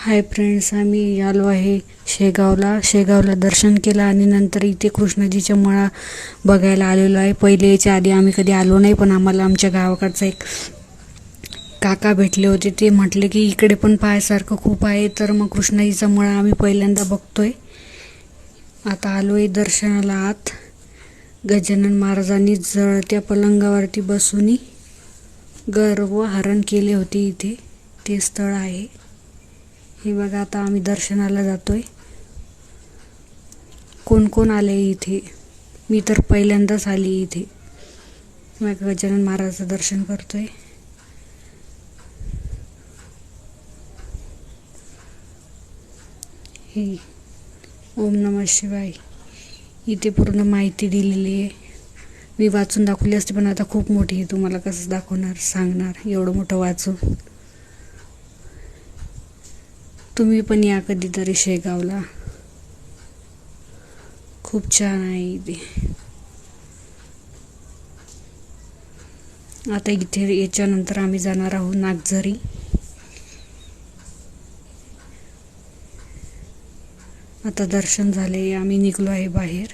Hi friends, आम्ही आलो आहे शेगावला दर्शन केलं आणि नंतर इथे कृष्णाजीच्या मळा बघायला आलेलो आहे। पहिले याच्या आधी आम्ही कधी आलो नाही, पण आम्हाला आमच्या गावाकडचा एक काका भेटले होते। ते म्हटले की इकडे पण पाहायसारखं खूप आहे, तर मग कृष्णाजीचा मळा आम्ही पहिल्यांदा बघतोय। आता आलोय दर्शनाला आत। गजानन महाराजांनी जळत्या पलंगावरती बसून गर्वहरण केले होते, इथे ते स्थळ आहे। हे बघा, आता आम्ही दर्शनाला जातोय। कोण कोण आले इथे? मी तर पहिल्यांदाच आली इथे। मी गजानन महाराजाचं दर्शन करतोय। हे ओम नमः शिवाय, इथे पूर्ण माहिती दिलेली आहे। मी वाचून दाखवली असते, पण आता खूप मोठी आहे, तुम्हाला कसं दाखवणार, सांगणार एवढं मोठं वाचून। तुम्ही पण या कधीतरी शेगावला, खूप छान आहे इथे। आता इथे याच्यानंतर आम्ही जाणार आहोत नागझरी। आता दर्शन झाले, आम्ही निघलो आहे बाहेर।